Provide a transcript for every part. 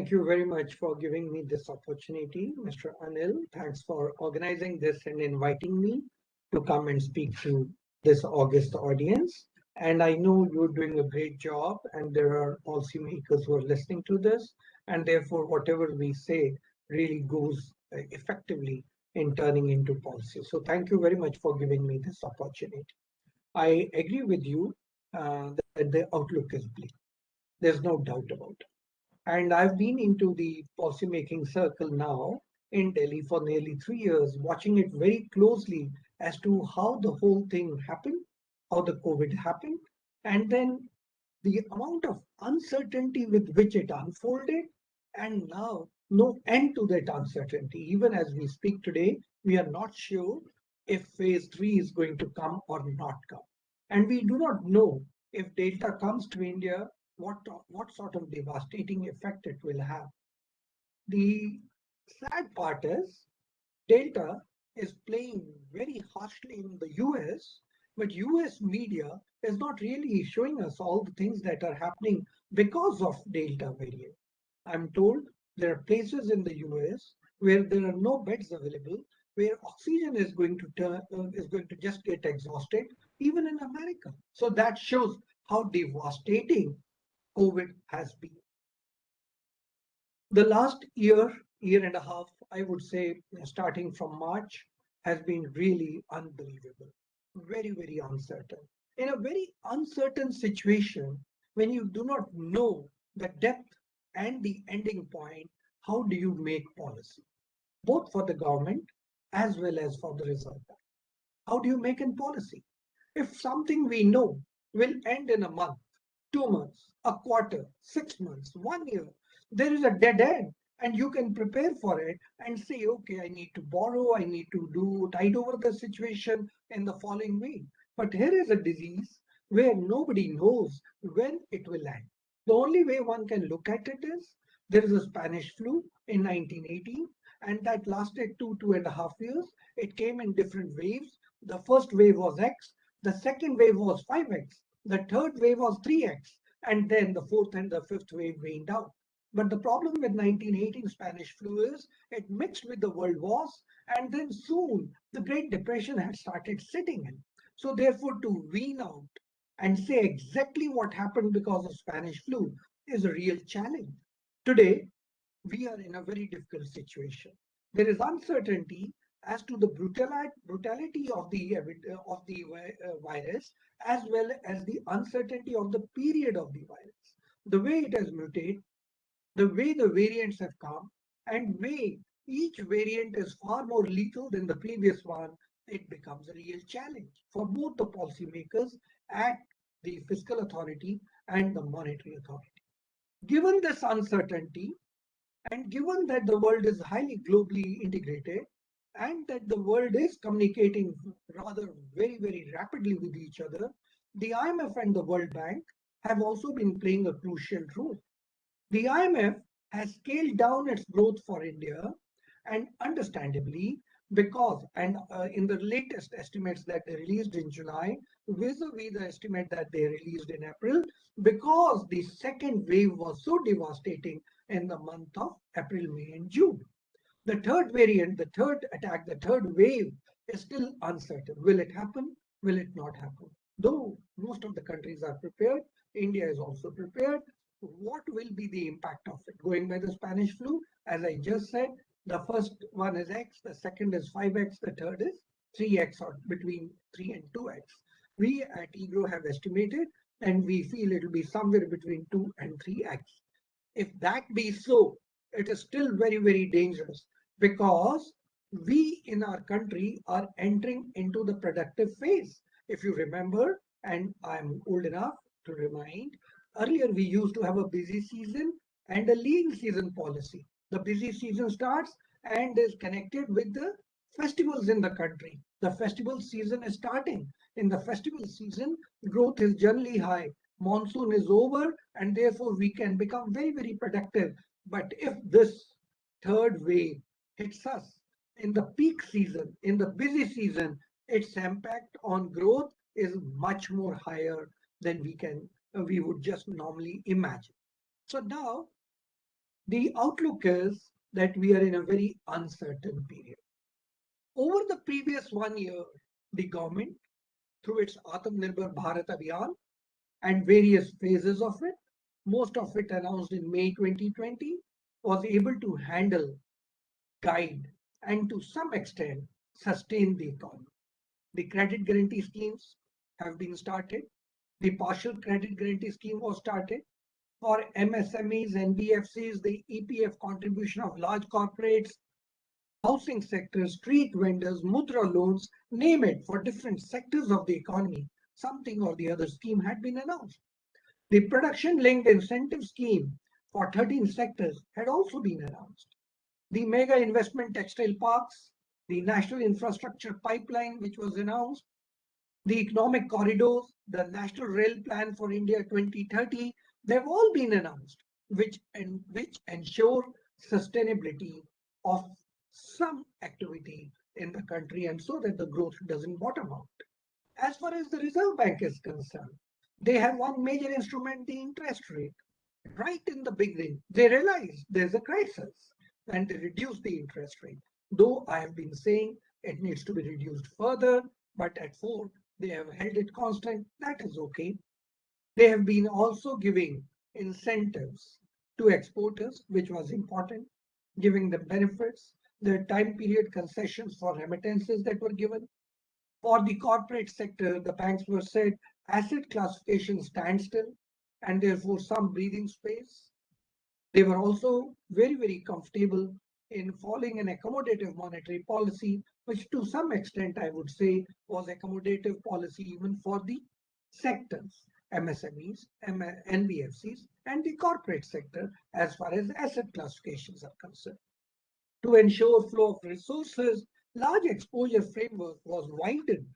Thank you very much for giving me this opportunity, Mr. Anil. Thanks for organizing this and inviting me to come and speak to this August audience. And I know you're doing a great job, and there are policymakers who are listening to this. And therefore, whatever we say really goes effectively in turning into policy. So, thank you very much for giving me this opportunity. I agree with you that the outlook is bleak. There's no doubt about it. And I've been into the policymaking circle now in Delhi for nearly 3 years, watching it very closely as to how the whole thing happened, how the COVID happened, and then the amount of uncertainty with which it unfolded, and now no end to that uncertainty. Even as we speak today, we are not sure if phase three is going to come or not come. And we do not know if Delta comes to India, what sort of devastating effect it will have. The sad part is Delta is playing very harshly in the US, but US media is not really showing us all the things that are happening because of Delta variant. I'm told there are places in the US where there are no beds available, where oxygen is going to just get exhausted, even in America. So that shows how devastating COVID has been. The last year and a half, I would say, starting from March, has been really unbelievable. Very, very uncertain. In a very uncertain situation, when you do not know the depth and the ending point, how do you make policy, both for the government as well as for the Reserve Bank? How do you make a policy? If something we know will end in a month, 2 months, a quarter, 6 months, 1 year, there is a dead end. And you can prepare for it and say, okay, I need to borrow, I need to do tide over the situation in the following week. But here is a disease where nobody knows when it will end. The only way one can look at it is there is a Spanish flu in 1918, and that lasted 2.5 years. It came in different waves. The first wave was X, the second wave was 5X, the third wave was 3X, and then the fourth and the fifth wave waned out. But the problem with 1918 Spanish flu is it mixed with the world wars, and then soon the Great Depression had started sitting in. So therefore, to wean out and say exactly what happened because of Spanish flu is a real challenge. Today, we are in a very difficult situation. There is uncertainty as to the brutality of the virus, as well as the uncertainty of the period of the virus, the way it has mutated, the way the variants have come, and way each variant is far more lethal than the previous one. It becomes a real challenge for both the policymakers at the fiscal authority and the monetary authority. Given this uncertainty, and given that the world is highly globally integrated and that the world is communicating rather very, very rapidly with each other, the IMF and the World Bank have also been playing a crucial role. The IMF has scaled down its growth for India, and understandably, because and in the latest estimates that they released in July, vis-a-vis the estimate that they released in April, because the second wave was so devastating in the month of April, May, and June. The third variant, the third attack, the third wave is still uncertain. Will it happen? Will it not happen? Though most of the countries are prepared, India is also prepared. What will be the impact of it? Going by the Spanish flu, as I just said, the first one is X, the second is 5X, the third is 3X, or between 3 and 2X. We at EGRO have estimated, and we feel it will be somewhere between 2 and 3X. If that be so, it is still very, very dangerous, because we in our country are entering into the productive phase. If you remember, and I'm old enough to remind, earlier we used to have a busy season and a lean season policy. The busy season starts and is connected with the festivals in the country. The festival season is starting. In the festival season, growth is generally high. Monsoon is over, and therefore we can become very, very productive. But if this third wave hits us in the peak season, in the busy season, its impact on growth is much more higher than we would just normally imagine. So now The outlook is that we are in a very uncertain period. Over the previous 1 year, the government, through its Atmanirbhar Bharat Abhiyan and various phases of it, most of it announced in May 2020, was able to handle, guide, and to some extent sustain the economy. The credit guarantee schemes have been started. The partial credit guarantee scheme was started. For MSMEs, NBFCs, the EPF contribution of large corporates, housing sector, street vendors, mudra loans, name it, for different sectors of the economy, something or the other scheme had been announced. The production linked incentive scheme for 13 sectors had also been announced. The mega investment textile parks, the national infrastructure pipeline, which was announced, the economic corridors, the national rail plan for India 2030, they've all been announced, which ensure sustainability of some activity in the country and so that the growth doesn't bottom out. As far as the Reserve Bank is concerned, they have one major instrument, the interest rate. Right in the beginning, they realized there's a crisis and they reduced the interest rate. Though I have been saying it needs to be reduced further, but at 4, they have held it constant. That is okay. They have been also giving incentives to exporters, which was important, giving them benefits. The time period concessions for remittances that were given. For the corporate sector, the banks were said asset classification standstill and therefore some breathing space. They were also very, very comfortable in following an accommodative monetary policy, which to some extent I would say was accommodative policy even for the sectors, MSMEs, NBFCs, and the corporate sector as far as asset classifications are concerned. To ensure flow of resources, large exposure framework was widened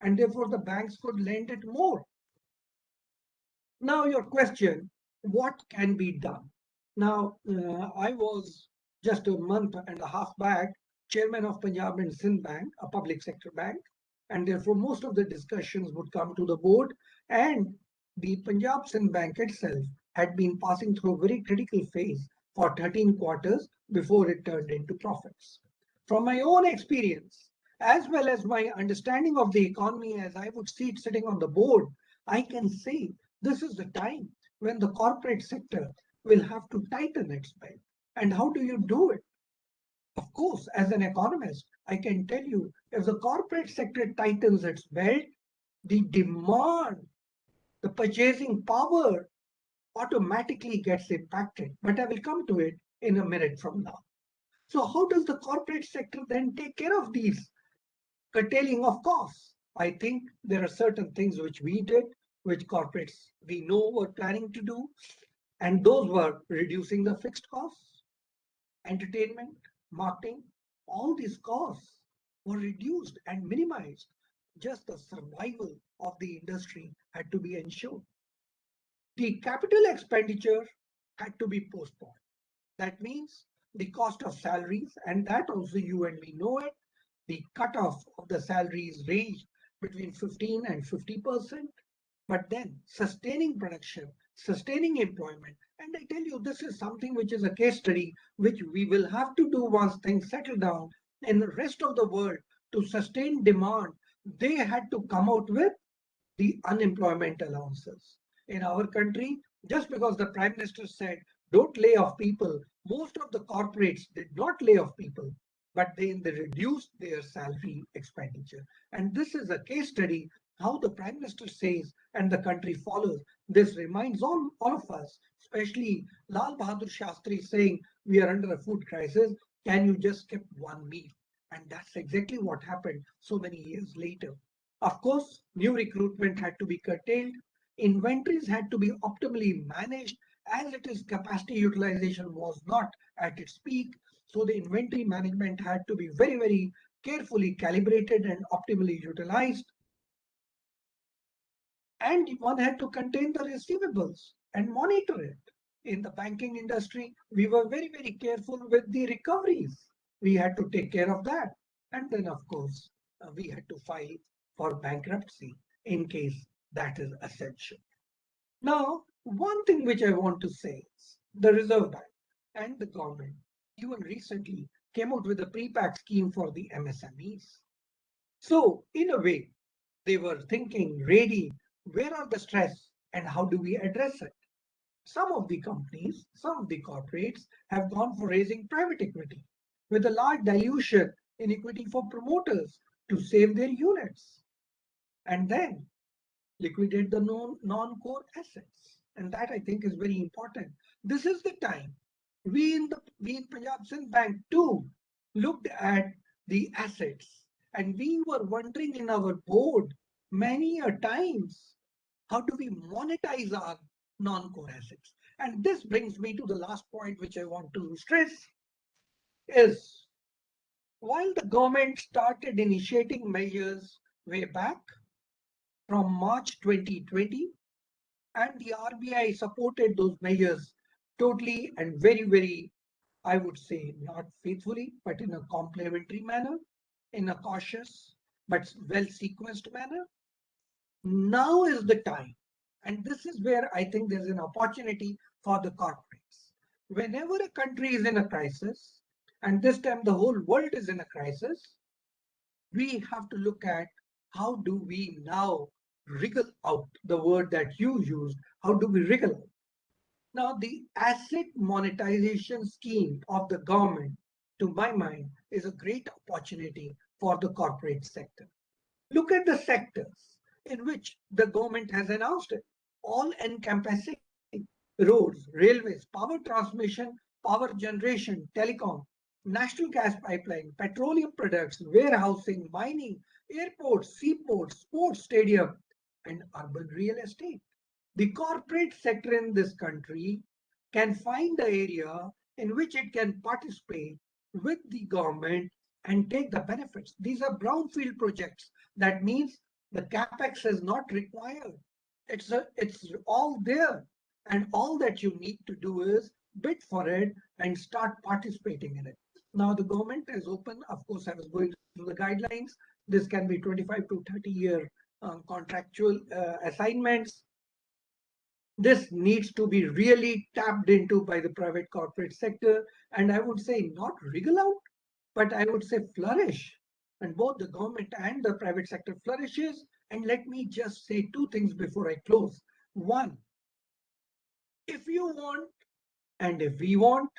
and therefore the banks could lend it more. Now, your question, what can be done? Now, I was just a month and a half back chairman of Punjab and Sindh Bank, a public sector bank, and therefore most of the discussions would come to the board. And the Punjab Sindh Bank itself had been passing through a very critical phase for 13 quarters before it turned into profits. From my own experience, as well as my understanding of the economy as I would see it sitting on the board, I can say this is the time when the corporate sector will have to tighten its belt. And how do you do it? Of course, as an economist, I can tell you if the corporate sector tightens its belt, the demand, the purchasing power automatically gets impacted. But I will come to it in a minute from now. So, how does the corporate sector then take care of these curtailing of costs? I think there are certain things which we did, which corporates we know were planning to do, and those were reducing the fixed costs, entertainment, marketing, all these costs were reduced and minimized. Just the survival of the industry had to be ensured. The capital expenditure had to be postponed. That means the cost of salaries, and that also you and me know it, the cutoff of the salaries ranged between 15 and 50%. But then sustaining production, sustaining employment, and I tell you, this is something which is a case study which we will have to do once things settle down in the rest of the world to sustain demand. They had to come out with the unemployment allowances. In our country, just because the Prime Minister said, don't lay off people, most of the corporates did not lay off people, but then they reduced their salary expenditure. And this is a case study how the Prime Minister says and the country follows. This reminds all of us, especially Lal Bahadur Shastri saying, we are under a food crisis. Can you just skip one meal? And that's exactly what happened so many years later. Of course, new recruitment had to be curtailed. Inventories had to be optimally managed as it is capacity utilization was not at its peak. So the inventory management had to be very, very carefully calibrated and optimally utilized. And one had to contain the receivables and monitor it. In the banking industry, we were very, very careful with the recoveries. We had to take care of that. And then, of course, we had to file for bankruptcy in case that is essential. Now, one thing which I want to say is the Reserve Bank. and the government even recently came out with a pre-pack scheme for the MSMEs. So, in a way, they were thinking, ready, where are the stress and how do we address it? Some of the companies, some of the corporates have gone for raising private equity with a large dilution in equity for promoters to save their units and then liquidate the non-core assets. And that I think is very important. This is the time we in Punjab Sindh Bank too looked at the assets and we were wondering in our board many a times how do we monetize our non-core assets? And this brings me to the last point which I want to stress is while the government started initiating measures way back from March 2020 and the RBI supported those measures totally and very, I would say, not faithfully, but in a complementary manner, in a cautious but well sequenced manner. Now is the time. And this is where I think there's an opportunity for the corporates. Whenever a country is in a crisis, and this time the whole world is in a crisis, we have to look at how do we now wriggle out the word that you used. How do we wriggle out? Now, the asset monetization scheme of the government, to my mind, is a great opportunity for the corporate sector. Look at the sectors in which the government has announced it, all encompassing roads, railways, power transmission, power generation, telecom, national gas pipeline, petroleum products, warehousing, mining, airports, seaports, sports stadium, and urban real estate. The corporate sector in this country can find the area in which it can participate with the government and take the benefits. These are brownfield projects. That means the capex is not required. It's all there. And all that you need to do is bid for it and start participating in it. Now the government is open. Of course, I was going through the guidelines. This can be 25 to 30-year contractual assignments. This needs to be really tapped into by the private corporate sector. And I would say not wriggle out, but I would say flourish. And both the government and the private sector flourishes. And let me just say two things before I close. One, if you want, and if we want,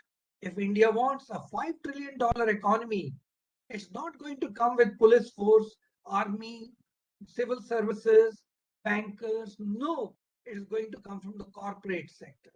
if India wants a $5 trillion economy, it's not going to come with police force, army, civil services, bankers. No, it is going to come from the corporate sector.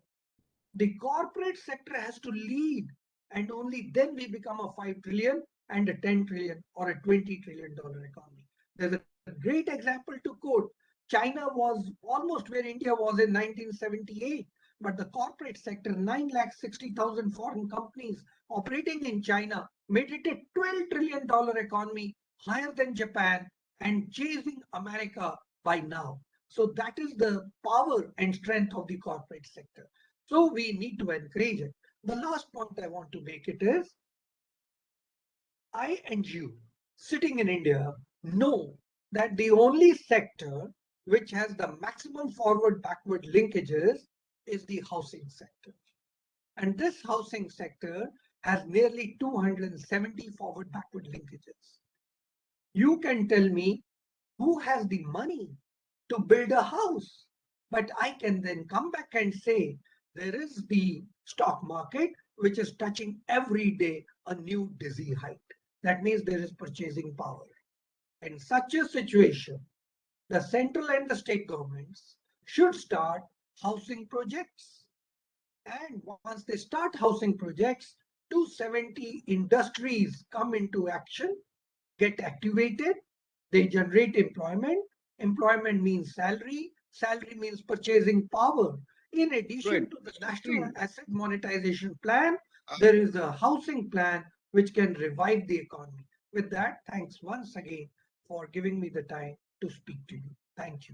The corporate sector has to lead, and only then we become a 5 trillion and a 10 trillion or a $20 trillion economy. There's a great example to quote. China was almost where India was in 1978, but the corporate sector, 960,000 foreign companies operating in China, made it a $12 trillion economy, higher than Japan, and chasing America by now. So that is the power and strength of the corporate sector. So we need to encourage it. The last point I want to make it is I and you sitting in India know that the only sector which has the maximum forward backward linkages is the housing sector. And this housing sector has nearly 270 forward backward linkages. You can tell me who has the money to build a house. But I can then come back and say there is the stock market, which is touching every day a new dizzy height. That means there is purchasing power. In such a situation, the central and the state governments should start housing projects. And once they start housing projects, 270 industries come into action, get activated, they generate employment. Employment means salary. Salary means purchasing power. In Right. addition to the National See, Asset Monetization Plan, uh, there is a housing plan which can revive the economy. With that, thanks once again for giving me the time to speak to you. Thank you.